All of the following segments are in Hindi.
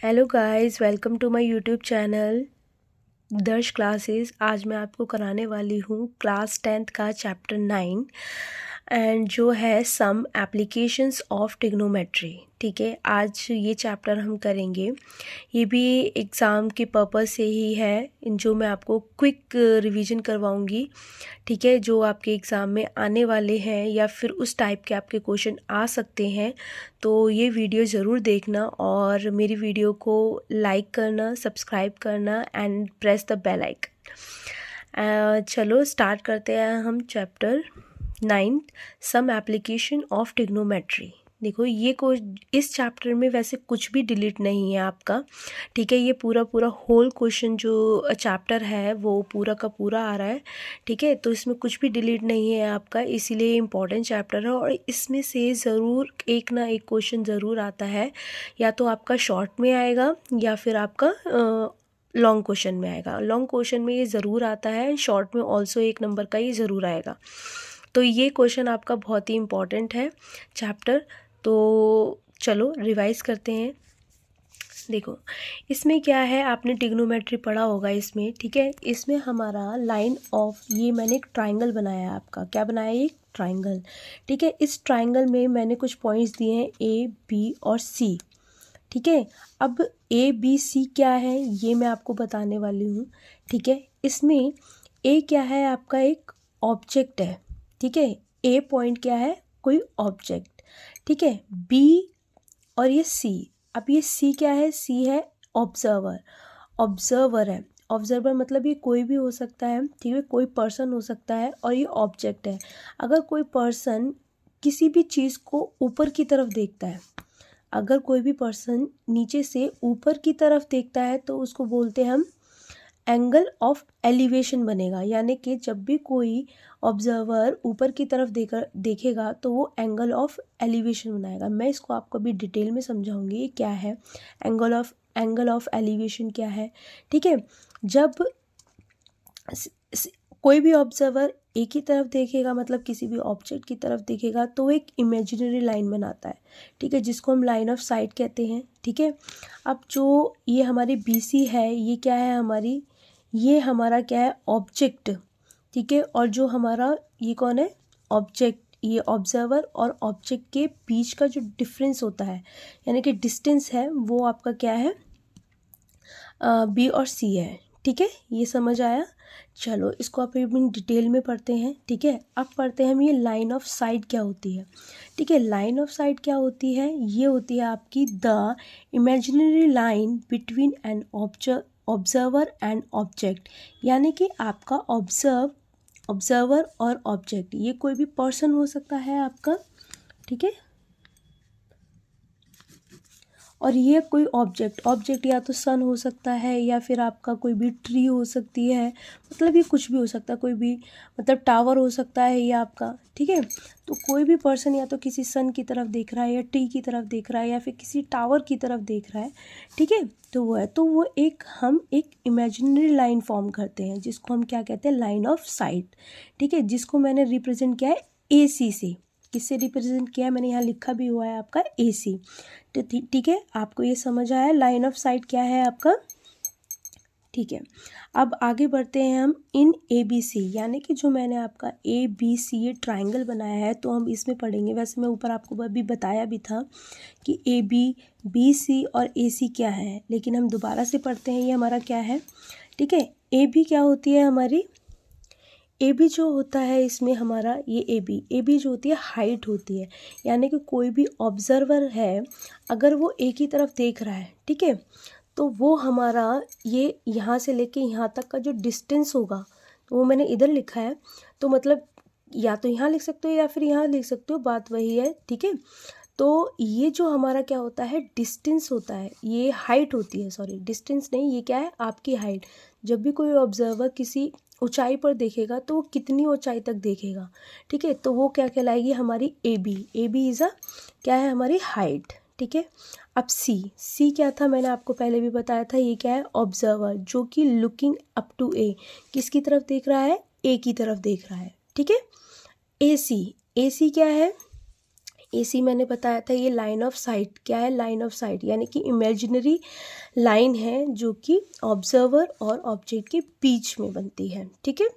Hello guys, welcome to my YouTube channel Darsh classes. आज मैं आपको कराने वाली हूँ क्लास 10th का चैप्टर 9 एंड जो है सम एप्लीकेशंस ऑफ ट्रिग्नोमेट्री। ठीक है, आज ये चैप्टर हम करेंगे। ये भी एग्ज़ाम के पर्पज़ से ही है, जो मैं आपको क्विक रिवीजन करवाऊँगी। ठीक है, जो आपके एग्ज़ाम में आने वाले हैं या फिर उस टाइप के आपके क्वेश्चन आ सकते हैं, तो ये वीडियो ज़रूर देखना और मेरी वीडियो को लाइक करना, सब्सक्राइब करना and press the bell icon. चलो स्टार्ट करते हैं हम chapter 9 some application of trigonometry. देखो ये इस चैप्टर में वैसे कुछ भी डिलीट नहीं है आपका। ठीक है, ये पूरा होल क्वेश्चन जो चैप्टर है वो पूरा का पूरा आ रहा है। ठीक है, तो इसमें कुछ भी डिलीट नहीं है आपका, इसीलिए इम्पॉर्टेंट चैप्टर है और इसमें से ज़रूर एक ना एक क्वेश्चन ज़रूर आता है, या तो आपका शॉर्ट में आएगा या फिर आपका लॉन्ग क्वेश्चन में आएगा। लॉन्ग क्वेश्चन में ये ज़रूर आता है, शॉर्ट में ऑल्सो 1 नंबर का ये ज़रूर आएगा। तो ये क्वेश्चन आपका बहुत ही इम्पॉर्टेंट है चैप्टर। तो चलो रिवाइज करते हैं। देखो इसमें क्या है, आपने ट्रिग्नोमेट्री पढ़ा होगा इसमें। ठीक है, इसमें हमारा लाइन ऑफ, ये मैंने एक ट्राइंगल बनाया है आपका। क्या बनाया है? एक ट्राइंगल। ठीक है, इस ट्राइंगल में मैंने कुछ पॉइंट्स दिए हैं A, B और C। ठीक है, अब A, B, C क्या है ये मैं आपको बताने वाली हूँ। ठीक है, इसमें A क्या है? आपका एक ऑब्जेक्ट है। ठीक है, A पॉइंट क्या है? कोई ऑब्जेक्ट। ठीक है, B और ये C। अब ये C क्या है? C है ऑब्जर्वर। ऑब्जर्वर है, ऑब्जर्वर मतलब ये कोई भी हो सकता है। ठीक है, कोई पर्सन हो सकता है और ये ऑब्जेक्ट है। अगर कोई पर्सन किसी भी चीज़ को ऊपर की तरफ देखता है, अगर कोई भी पर्सन नीचे से ऊपर की तरफ देखता है तो उसको बोलते हैं हम एंगल ऑफ एलिवेशन बनेगा। यानी कि जब भी कोई ऑब्जर्वर ऊपर की तरफ देखेगा तो वो एंगल ऑफ एलिवेशन बनाएगा। मैं इसको आपको अभी डिटेल में समझाऊंगी ये क्या है, एंगल ऑफ एलिवेशन क्या है। ठीक है, जब कोई भी ऑब्जर्वर एक ही तरफ देखेगा, मतलब किसी भी ऑब्जेक्ट की तरफ देखेगा, तो एक इमेजिनरी लाइन बनाता है। ठीक है, जिसको हम लाइन ऑफ साइट कहते हैं। ठीक है, अब जो ये हमारी BC है, ये क्या है हमारी? ये हमारा क्या है? ऑब्जेक्ट। ठीक है, और जो हमारा ये कौन है? ऑब्जेक्ट। ये ऑब्जर्वर और ऑब्जेक्ट के बीच का जो डिफरेंस होता है, यानी कि डिस्टेंस है, वो आपका क्या है? B और C है। ठीक है, ये समझ आया? चलो इसको आप एक डिटेल में पढ़ते हैं। ठीक है, अब पढ़ते हैं हम ये लाइन ऑफ साइट क्या होती है। ठीक है, लाइन ऑफ साइट क्या होती है? ये होती है आपकी the imaginary line between an observer and object. यानी कि आपका ऑब्जर्वर और ऑब्जेक्ट, ये कोई भी पर्सन हो सकता है आपका। ठीक है, और ये कोई ऑब्जेक्ट या तो सन हो सकता है या फिर आपका कोई भी ट्री हो सकती है, मतलब ये कुछ भी हो सकता है। कोई भी मतलब टावर हो सकता है ये आपका। ठीक है, तो कोई भी पर्सन या तो किसी सन की तरफ देख रहा है या ट्री की तरफ देख रहा है या फिर किसी टावर की तरफ देख रहा है। ठीक है, तो वो है, तो वो हम एक इमेजिनरी लाइन फॉर्म करते हैं जिसको हम क्या कहते हैं? Line of site. ठीक है, जिसको मैंने रिप्रेजेंट किया है AC से। किससे रिप्रेजेंट किया है? मैंने यहाँ लिखा भी हुआ है आपका AC। तो ठीक है, आपको ये समझ आया लाइन ऑफ साइट क्या है आपका? ठीक है, अब आगे बढ़ते हैं हम इन ABC, यानी कि जो मैंने आपका ABC ये ट्राइंगल बनाया है, तो हम इसमें पढ़ेंगे। वैसे मैं ऊपर आपको अभी बताया भी था कि AB, BC और AC क्या है, लेकिन हम दोबारा से पढ़ते हैं ये हमारा क्या है। ठीक है, AB क्या होती है हमारी? AB जो होता है इसमें हमारा ये AB जो होती है हाइट होती है। यानी कि कोई भी ऑब्जर्वर है, अगर वो एक ही तरफ देख रहा है, ठीक है, तो वो हमारा ये यहाँ से लेके यहाँ तक का जो डिस्टेंस होगा, तो वो मैंने इधर लिखा है। तो मतलब या तो यहाँ लिख सकते हो या फिर यहाँ लिख सकते हो, बात वही है। ठीक है, तो ये जो हमारा क्या होता है? डिस्टेंस होता है, ये हाइट होती है। सॉरी, डिस्टेंस नहीं, ये क्या है? आपकी हाइट। जब भी कोई ऑब्जर्वर किसी ऊंचाई पर देखेगा तो वो कितनी ऊंचाई तक देखेगा। ठीक है, तो वो क्या कहलाएगी? हमारी AB इज़ अ क्या है? हमारी हाइट। ठीक है, अब C क्या था? मैंने आपको पहले भी बताया था, ये क्या है? ऑब्जर्वर, जो कि लुकिंग अप टू A, किसकी तरफ देख रहा है? A की तरफ देख रहा है। ठीक है, AC क्या है? AC मैंने बताया था ये लाइन ऑफ साइट। क्या है लाइन ऑफ साइट? यानी कि इमेजिनरी लाइन है जो कि ऑब्जर्वर और ऑब्जेक्ट के बीच में बनती है। ठीक है,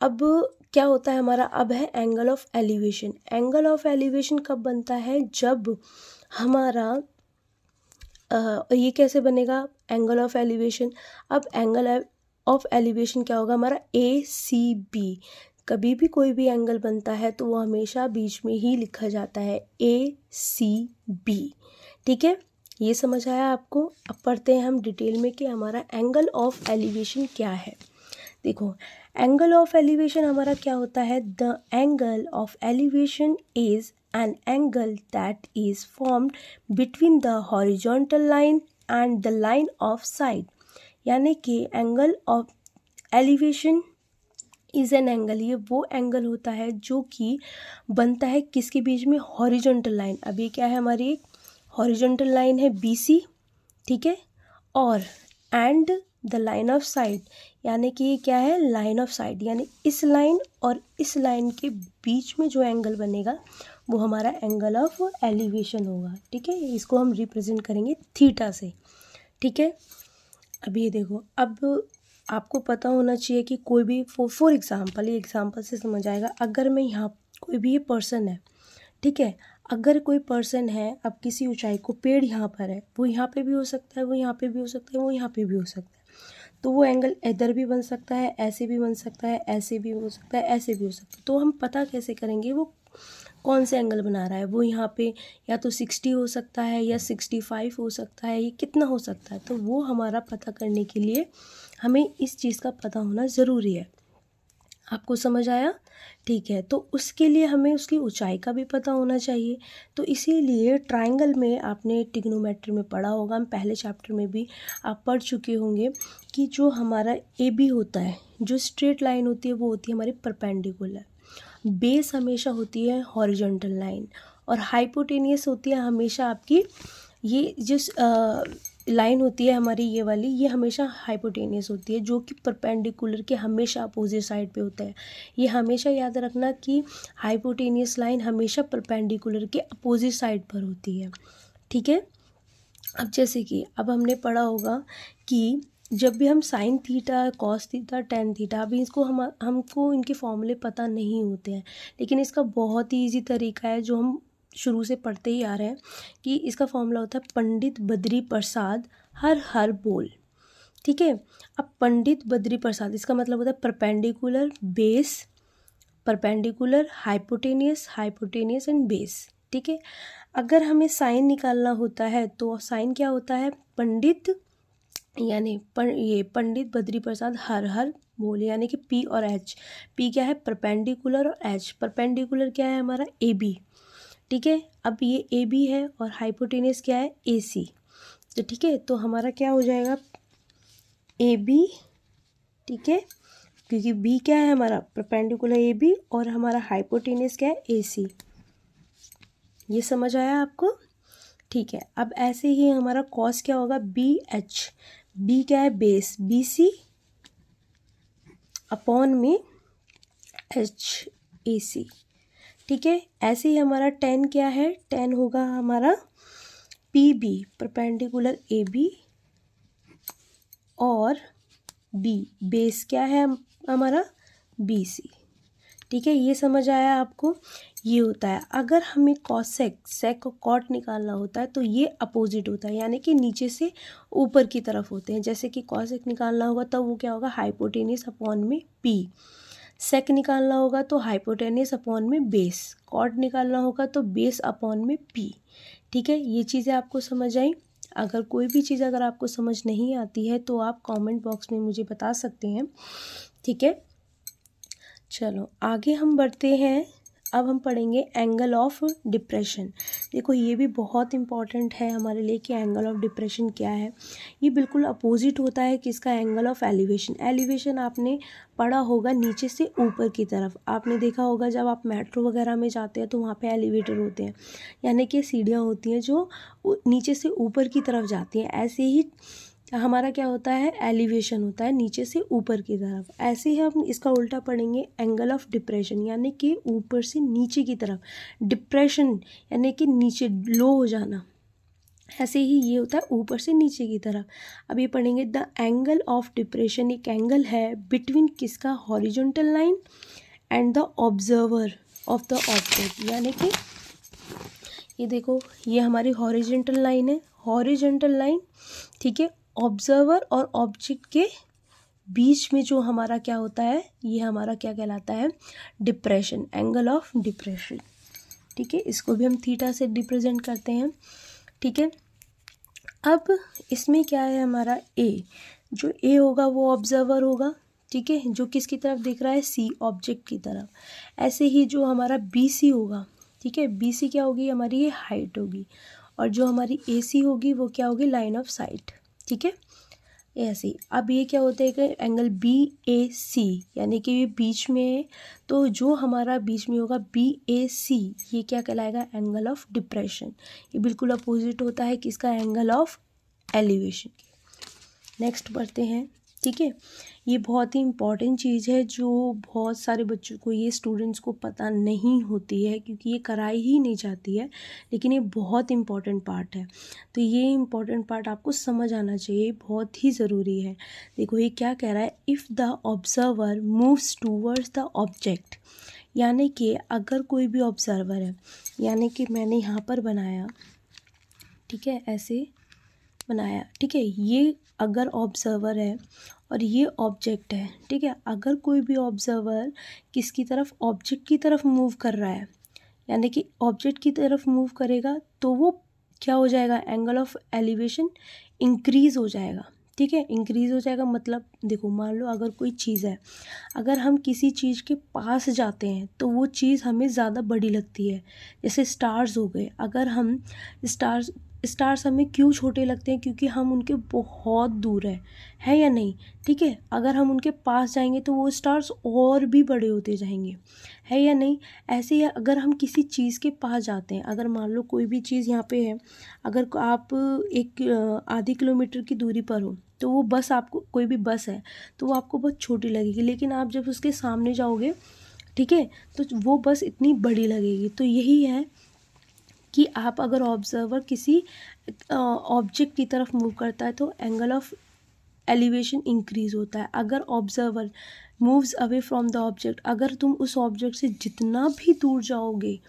अब क्या होता है हमारा, अब है angle of elevation. Angle of elevation कब बनता है? जब हमारा ये कैसे बनेगा एंगल ऑफ एलिवेशन? अब एंगल ऑफ एलिवेशन क्या होगा हमारा? ACB। कभी भी कोई भी एंगल बनता है तो वो हमेशा बीच में ही लिखा जाता है ACB। ठीक है, ये समझ आया आपको? अब पढ़ते हैं हम डिटेल में कि हमारा एंगल ऑफ एलिवेशन क्या है। देखो, एंगल ऑफ एलिवेशन हमारा क्या होता है? The angle of elevation is an angle that is formed between the horizontal line and the line of sight। यानी कि angle of elevation is an angle, ये वो एंगल होता है जो कि बनता है किसके बीच में? Horizontal line. अब ये क्या है हमारी? एक हॉरिजॉन्टल लाइन है BC। ठीक है, और and the line of site, यानी कि ये क्या है? लाइन ऑफ साइट, यानी इस लाइन और इस लाइन के बीच में जो एंगल बनेगा वो हमारा एंगल ऑफ एलिवेशन होगा। ठीक है, इसको हम रिप्रेजेंट करेंगे थीटा से। ठीक है, अब ये देखो, अब आपको पता होना चाहिए कि कोई भी फॉर एग्जांपल, ये एग्जांपल से समझ आएगा। अगर मैं यहाँ कोई भी ये पर्सन है, ठीक है, अगर कोई पर्सन है, अब किसी ऊंचाई को, पेड़ यहाँ पर है, वो यहाँ पे भी हो सकता है, वो यहाँ पे भी हो सकता है, वो यहाँ पे भी हो सकता है। तो वो एंगल इधर भी बन सकता है, ऐसे भी बन सकता है, ऐसे भी हो सकता है, ऐसे भी हो सकता है। तो हम पता कैसे करेंगे वो कौन से एंगल बना रहा है? वो यहाँ पे या तो 60 हो सकता है या 65 हो सकता है, ये कितना हो सकता है? तो वो हमारा पता करने के लिए हमें इस चीज़ का पता होना ज़रूरी है। आपको समझ आया? ठीक है, तो उसके लिए हमें उसकी ऊंचाई का भी पता होना चाहिए। तो इसीलिए ट्रायंगल में आपने ट्रिग्नोमेट्री में पढ़ा होगा, हम पहले चैप्टर में भी आप पढ़ चुके होंगे कि जो हमारा AB होता है, जो स्ट्रेट लाइन होती है वो होती है हमारी परपेंडिकुलर। बेस हमेशा होती है हॉरिजॉन्टल लाइन, और हाइपोटेनियस होती है हमेशा आपकी, ये जिस लाइन होती है हमारी ये वाली, ये हमेशा हाइपोटेनियस होती है, जो कि परपेंडिकुलर के हमेशा अपोजिट साइड पे होता है। ये हमेशा याद रखना कि हाइपोटेनियस लाइन हमेशा परपेंडिकुलर के अपोजिट साइड पर होती है। ठीक है, अब जैसे कि अब हमने पढ़ा होगा कि जब भी हम sine theta, cos theta, tan theta, अभी इसको हमको इनके फॉर्मूले पता नहीं होते हैं, लेकिन इसका बहुत ही ईजी तरीका है जो हम शुरू से पढ़ते ही आ रहे हैं कि इसका फॉर्मूला होता है पंडित बद्री प्रसाद हर हर बोल। ठीक है, अब पंडित बद्री प्रसाद, इसका मतलब होता है perpendicular, base, perpendicular, hypotenuse, hypotenuse and base. ठीक है, अगर हमें साइन निकालना होता है तो साइन क्या होता है? पंडित, यानी ये पंडित बद्री प्रसाद हर हर बोल, यानी कि P और H। P क्या है? परपेंडिकुलर, और H परपेंडिकुलर क्या है हमारा? AB। ठीक है, अब ये AB है और हाइपोटेनियस क्या है? AC। तो ठीक है, तो हमारा क्या हो जाएगा? AB। ठीक है, क्योंकि B क्या है हमारा? परपेंडिकुलर AB, और हमारा हाइपोटेनियस क्या है? AC। ये समझ आया आपको? ठीक है, अब ऐसे ही हमारा कॉस क्या होगा? BH। B क्या है? बेस, BC अपॉन में HAC। ठीक है, ऐसे ही हमारा टेन क्या है? टेन होगा हमारा PB, परपेंडिकुलर AB, और B, बेस क्या है हमारा? BC। ठीक है, ये समझ आया आपको? ये होता है, अगर हमें कॉसेक, सेक और कॉट निकालना होता है तो ये अपोजिट होता है, यानी कि नीचे से ऊपर की तरफ होते हैं। जैसे कि कॉसेक निकालना होगा तब वो क्या होगा? हाइपोटेनियस अपॉन में P। सेक निकालना होगा तो हाइपोटेनियस अपॉन में बेस। कॉट निकालना होगा तो बेस अपॉन में P। ठीक है, ये चीज़ें आपको समझ आई? अगर कोई भी चीज़ अगर आपको समझ नहीं आती है तो आप कमेंट बॉक्स में मुझे बता सकते हैं। ठीक है, चलो आगे हम बढ़ते हैं। अब हम पढ़ेंगे एंगल ऑफ डिप्रेशन। देखो, ये भी बहुत इंपॉर्टेंट है हमारे लिए कि एंगल ऑफ डिप्रेशन क्या है। ये बिल्कुल अपोजिट होता है किसका? Angle of elevation. एलिवेशन आपने पढ़ा होगा नीचे से ऊपर की तरफ। आपने देखा होगा जब आप मेट्रो वगैरह में जाते हैं तो वहाँ पे एलिवेटर होते हैं, यानी कि सीढ़ियाँ होती हैं जो नीचे से ऊपर की तरफ जाती हैं। ऐसे ही हमारा क्या होता है, एलिवेशन होता है नीचे से ऊपर की तरफ। ऐसे ही हम इसका उल्टा पढ़ेंगे, एंगल ऑफ डिप्रेशन यानी कि ऊपर से नीचे की तरफ, डिप्रेशन यानी कि नीचे लो हो जाना, ऐसे ही ये होता है ऊपर से नीचे की तरफ। अब ये पढ़ेंगे द एंगल ऑफ डिप्रेशन एक एंगल है बिटवीन किसका, horizontal line and the observer of the object, यानी कि ये देखो ये हमारी हॉरिजॉन्टल लाइन है, हॉरिजॉन्टल लाइन, ठीक है, ऑब्जर्वर और ऑब्जेक्ट के बीच में जो हमारा क्या होता है, ये हमारा क्या कहलाता है, डिप्रेशन, एंगल ऑफ डिप्रेशन, ठीक है। इसको भी हम थीटा से रिप्रेजेंट करते हैं, ठीक है। अब इसमें क्या है हमारा ए, जो ए होगा वो ऑब्जर्वर होगा, ठीक है, जो किसकी तरफ दिख रहा है, सी, ऑब्जेक्ट की तरफ। ऐसे ही जो हमारा बी सी होगा, ठीक है, बी सी क्या होगी, हमारी ये हाइट होगी, और जो हमारी ए सी होगी वो क्या होगी, लाइन ऑफ साइट, ठीक है, ऐसे ही। अब ये क्या होता है कि एंगल बी ए सी यानी कि ये बीच में है, तो जो हमारा बीच में होगा बी ए सी, ये क्या कहलाएगा, एंगल ऑफ डिप्रेशन। ये बिल्कुल अपोजिट होता है किसका, एंगल ऑफ एलिवेशन की। नेक्स्ट पढ़ते हैं, ठीक है। ये बहुत ही इम्पॉर्टेंट चीज़ है जो बहुत सारे बच्चों को, ये स्टूडेंट्स को पता नहीं होती है क्योंकि ये कराई ही नहीं जाती है, लेकिन ये बहुत इम्पॉर्टेंट पार्ट है। तो ये इम्पॉर्टेंट पार्ट आपको समझ आना चाहिए, बहुत ही ज़रूरी है। देखो ये क्या कह रहा है, if the observer moves towards the object, यानी कि अगर कोई भी ऑब्जर्वर है, यानी कि मैंने यहाँ पर बनाया, ठीक है, ऐसे बनाया, ठीक है, ये अगर ऑब्जर्वर है और ये ऑब्जेक्ट है, ठीक है, अगर कोई भी ऑब्जर्वर किसकी तरफ, ऑब्जेक्ट की तरफ मूव कर रहा है, यानी कि ऑब्जेक्ट की तरफ मूव करेगा तो वो क्या हो जाएगा, एंगल ऑफ एलिवेशन इंक्रीज़ हो जाएगा, ठीक है, इंक्रीज़ हो जाएगा। मतलब देखो मान लो अगर कोई चीज़ है, अगर हम किसी चीज़ के पास जाते हैं तो वो चीज़ हमें ज़्यादा बड़ी लगती है, जैसे स्टार्स हो गए, अगर हम स्टार्स हमें क्यों छोटे लगते हैं, क्योंकि हम उनके बहुत दूर है या नहीं, ठीक है। अगर हम उनके पास जाएंगे तो वो स्टार्स और भी बड़े होते जाएंगे, है या नहीं। ऐसे ही अगर हम किसी चीज़ के पास जाते हैं, अगर मान लो कोई भी चीज़ यहाँ पे है, अगर आप एक आधी किलोमीटर की दूरी पर हो तो वो बस आपको, कोई भी बस है तो वो आपको बहुत छोटी लगेगी, लेकिन आप जब उसके सामने जाओगे, ठीक है, तो वो बस इतनी बड़ी लगेगी। तो यही है कि आप अगर ऑब्जर्वर किसी ऑब्जेक्ट की तरफ मूव करता है तो एंगल ऑफ एलिवेशन इंक्रीज होता है। अगर observer moves away from the object, अगर तुम उस ऑब्जेक्ट से जितना भी दूर जाओगे,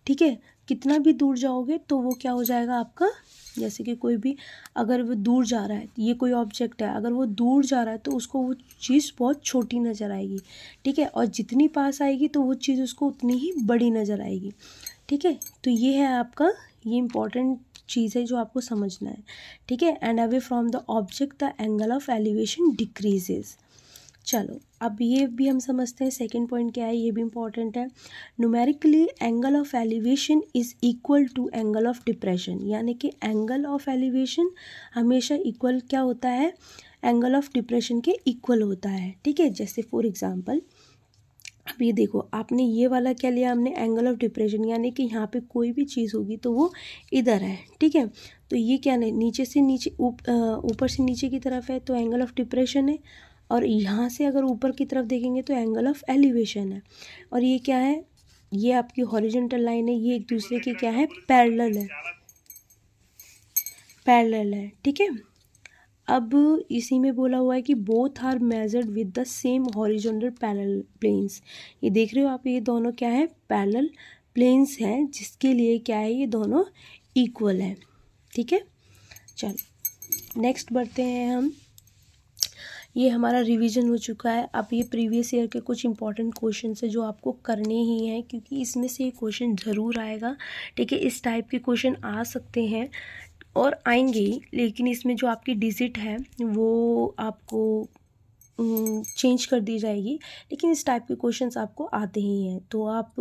ठीक है, कितना भी दूर जाओगे तो वो क्या हो जाएगा आपका, जैसे कि कोई भी अगर वो दूर जा रहा है, ये कोई ऑब्जेक्ट है, अगर वो दूर जा रहा है तो उसको वो चीज़ बहुत छोटी नज़र आएगी, ठीक है, और जितनी पास आएगी तो वो चीज़ उसको उतनी ही बड़ी नज़र आएगी, ठीक है। तो ये है आपका, ये इम्पॉर्टेंट चीज़ है जो आपको समझना है, ठीक है। And away from the object the angle of elevation decreases. चलो अब ये भी हम समझते हैं, सेकंड पॉइंट क्या है, ये भी इम्पॉर्टेंट है। Numerically angle of elevation is equal to angle of depression, यानी कि एंगल ऑफ एलिवेशन हमेशा इक्वल क्या होता है, एंगल ऑफ डिप्रेशन के इक्वल होता है, ठीक है। जैसे फॉर एग्जांपल अब ये देखो, आपने ये वाला क्या लिया, हमने एंगल ऑफ डिप्रेशन, यानी कि यहाँ पे कोई भी चीज़ होगी तो वो इधर है, ठीक है। तो ये क्या नहीं, नीचे से नीचे, ऊपर से नीचे की तरफ है तो एंगल ऑफ डिप्रेशन है, और यहाँ से अगर ऊपर की तरफ देखेंगे तो एंगल ऑफ एलिवेशन है। और ये क्या है, ये आपकी हॉरिजॉन्टल लाइन है, ये एक दूसरे के क्या है, पैरेलल है, पैरेलल है, ठीक है। अब इसी में बोला हुआ है कि both are measured with the same horizontal parallel planes. ये देख रहे हो आप, ये दोनों क्या है, पैरेलल प्लेन्स हैं, जिसके लिए क्या है, ये दोनों इक्वल है, ठीक है। चलो नेक्स्ट बढ़ते हैं हम, ये हमारा रिवीजन हो चुका है। अब ये प्रीवियस ईयर के कुछ इंपॉर्टेंट क्वेश्चन है जो आपको करने ही हैं, क्योंकि इसमें से ये क्वेश्चन ज़रूर आएगा, ठीक है। इस टाइप के क्वेश्चन आ सकते हैं और आएंगे ही, लेकिन इसमें जो आपकी डिजिट है वो आपको चेंज कर दी जाएगी, लेकिन इस टाइप के क्वेश्चंस आपको आते ही हैं, तो आप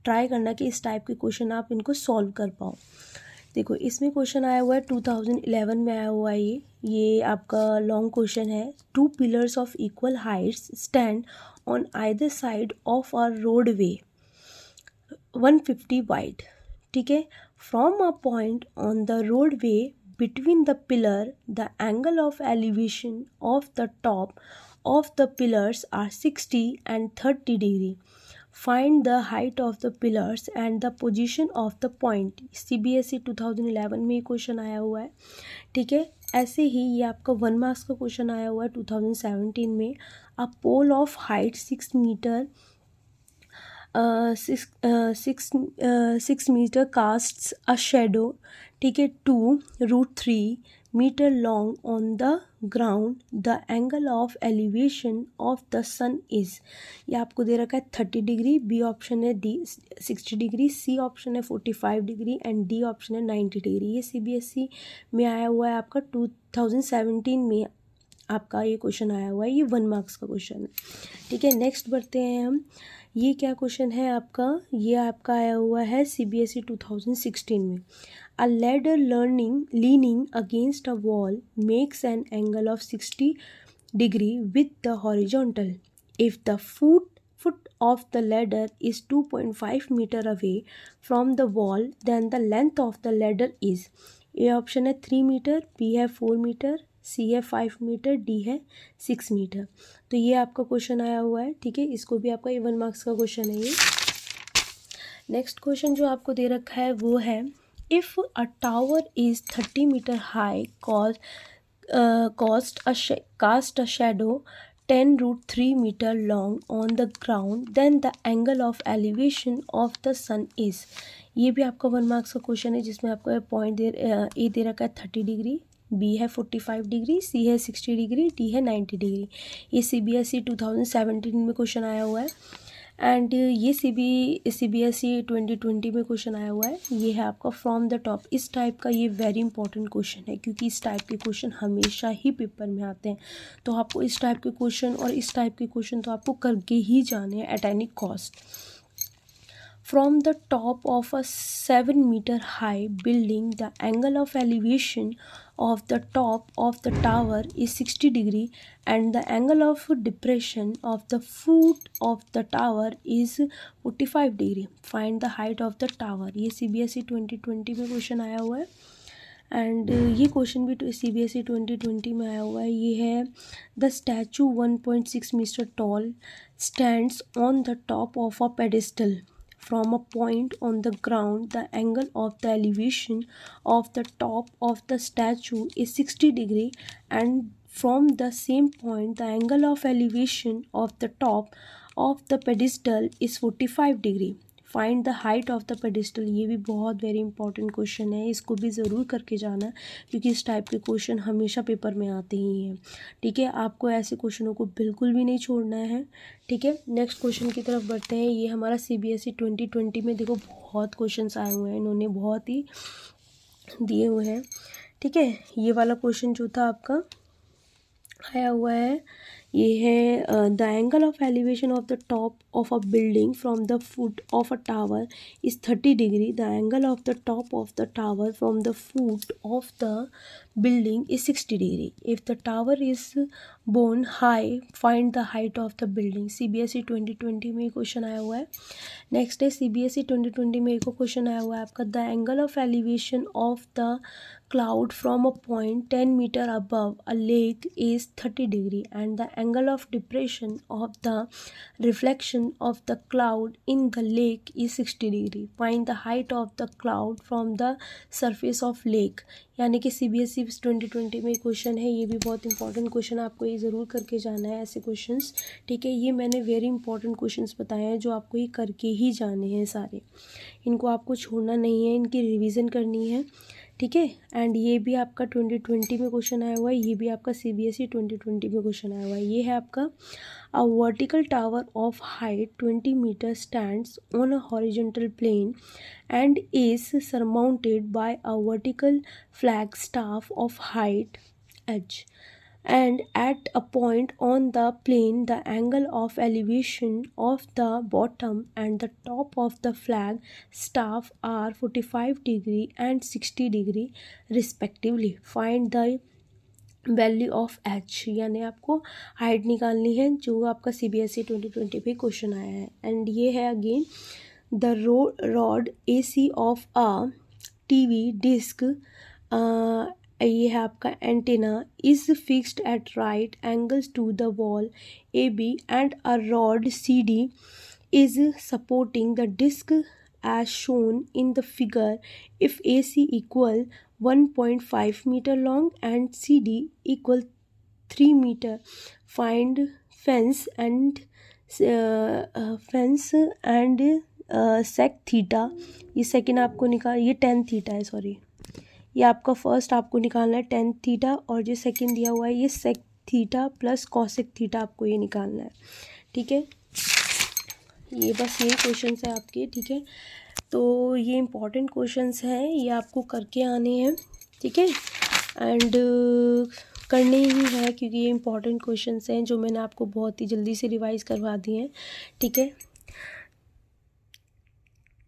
ट्राई करना कि इस टाइप के क्वेश्चन आप इनको सॉल्व कर पाओ। देखो इसमें क्वेश्चन आया हुआ है 2011 में आया हुआ है, ये आपका लॉन्ग क्वेश्चन है। 2 pillars of equal Heights stand on either side of a roadway 150 wide, ठीक है, from a point on the roadway between the pillar, the angle of elevation of the top of the pillars are 60 and 30 degree. Find the height of the pillars and the position of the point. CBSE 2011 में ये क्वेश्चन आया हुआ है, ठीक है। ऐसे ही ये आपका 1 मार्क्स का क्वेश्चन आया हुआ है 2017 में। A pole of height 6 metre 6 metre casts a shadow, ठीक है, 2√3 metre long on the ground. The angle of elevation of the sun is, ये आपको दे रखा है 30 डिग्री, बी ऑप्शन है डी 60 डिग्री, सी ऑप्शन है 45 डिग्री एंड डी ऑप्शन है 90 डिग्री। ये CBSE में आया हुआ है आपका 2017 में आपका ये क्वेश्चन आया हुआ है। ये 1 मार्क्स का क्वेश्चन है, ठीक है। नेक्स्ट बढ़ते हैं हम। ये क्या क्वेश्चन है आपका, ये आपका आया हुआ है CBSE 2016 में। अ ladder leaning against a wall makes an angle of 60 degree with the horizontal. If the foot of the ladder is 2.5 meter away from the wall, then the length of the ladder is, A option है 3 मीटर, बी है 4 मीटर, सी है 5 मीटर, डी है 6 मीटर। तो ये आपका क्वेश्चन आया हुआ है, ठीक है। इसको भी आपका 1 मार्क्स का क्वेश्चन है ये। नेक्स्ट क्वेश्चन जो आपको दे रखा है वो है, if a tower is 30 metre high cast a shadow 10√3 metre long on the ground, then the angle of elevation of the sun is. ये भी आपका 1 मार्क्स का क्वेश्चन है, जिसमें आपको पॉइंट ए दे रखा है 30 डिग्री, बी है 45 डिग्री, सी है 60 डिग्री, डी है 90 डिग्री। ये CBSE 2017 में क्वेश्चन आया हुआ है एंड ये CBSE 2020 में क्वेश्चन आया हुआ है। ये है आपका फ्रॉम द टॉप। इस टाइप का ये वेरी इंपॉर्टेंट क्वेश्चन है, क्योंकि इस टाइप के क्वेश्चन हमेशा ही पेपर में आते हैं। तो आपको इस टाइप के क्वेश्चन और इस टाइप के क्वेश्चन तो आपको करके ही जाने हैं at any cost. From the top of a 7 meter high building, the angle of elevation of the top of the tower is 60 degree and the angle of depression of the foot of the tower is 45 degree. Find the height of the tower. ये CBSE 2020 में क्वेश्चन आया हुआ है एंड ये क्वेश्चन भी CBSE 2020 में आया हुआ है। ये है, the statue 1.6 metre tall stands on the top of a pedestal from a point on the ground. The angle of the elevation of the top of the statue is 60 degree and from the same point the angle of elevation of the top of the pedestal is 45 degree. Find the height of the pedestal. ये भी बहुत वेरी इंपॉर्टेंट क्वेश्चन है, इसको भी ज़रूर करके जाना है, क्योंकि इस टाइप के क्वेश्चन हमेशा पेपर में आते ही हैं, ठीक है। आपको ऐसे क्वेश्चनों को बिल्कुल भी नहीं छोड़ना है, ठीक है। नेक्स्ट क्वेश्चन की तरफ बढ़ते हैं। ये हमारा CBSE 2020 में देखो बहुत क्वेश्चन आए हुए हैं, इन्होंने बहुत ही दिए हुए हैं, ठीक है। ये वाला क्वेश्चन जो था आपका आया हुआ है, ये है, the angle of elevation of the top of a building from the foot of a tower is 30 degree. The angle of the top of the tower from the foot of the building is 60 degree. If the tower is bone high, find the height of the building. CBSE 2020 में क्वेश्चन आया हुआ है। नेक्स्ट है CBSE 2020 में एक क्वेश्चन आया हुआ है आपका, the angle of elevation of the cloud from a point 10 meter above a lake is 30 degree and the angle of depression of the reflection of the cloud in the lake is 60 degree. Find the height of the cloud from the surface of lake. यानी कि CBSE 2020 में क्वेश्चन है, ये भी बहुत इंपॉर्टेंट क्वेश्चन, आपको ये ज़रूर करके जाना है ऐसे क्वेश्चंस, ठीक है। ये मैंने वेरी इंपॉर्टेंट क्वेश्चंस बताए हैं जो आपको ये करके ही जाने हैं सारे, इनको आपको छोड़ना नहीं है, इनकी रिवीजन करनी है, ठीक है। एंड ये भी आपका 2020 में क्वेश्चन आया हुआ है, ये भी आपका CBSE 2020 में क्वेश्चन आया हुआ है। ये है आपका, a vertical tower of height 20 metre stands on a horizontal plane and is surmounted by a vertical flag staff of height H and at a point on the plane the angle of elevation of the bottom and the top of the flag staff are 45 degree and 60 degree respectively. Find the value of h, यानी आपको हाइट निकालनी है, जो आपका CBSE 2020 पे क्वेश्चन आया है। एंड ये है again, the rod AC of a TV disc ये है आपका antenna, is fixed at right angles to the wall A B and a rod C D is supporting the disc as shown in the figure. If AC equal 1.5 meter long and CD equal 3 meter, find fence and sec theta. ये सेकंड आपको ये tan थीटा है, सॉरी, ये आपका फर्स्ट आपको निकालना है tan थीटा, और जो सेकंड दिया हुआ है ये sec theta plus cosec theta आपको ये निकालना है। ठीक है, ये बस यही क्वेश्चंस है आपके। ठीक है, तो ये इम्पॉर्टेंट क्वेश्चंस हैं, ये आपको करके आने हैं। ठीक है, एंड करने ही है क्योंकि ये इम्पॉर्टेंट क्वेश्चंस हैं जो मैंने आपको बहुत ही जल्दी से रिवाइज़ करवा दिए हैं। ठीक है।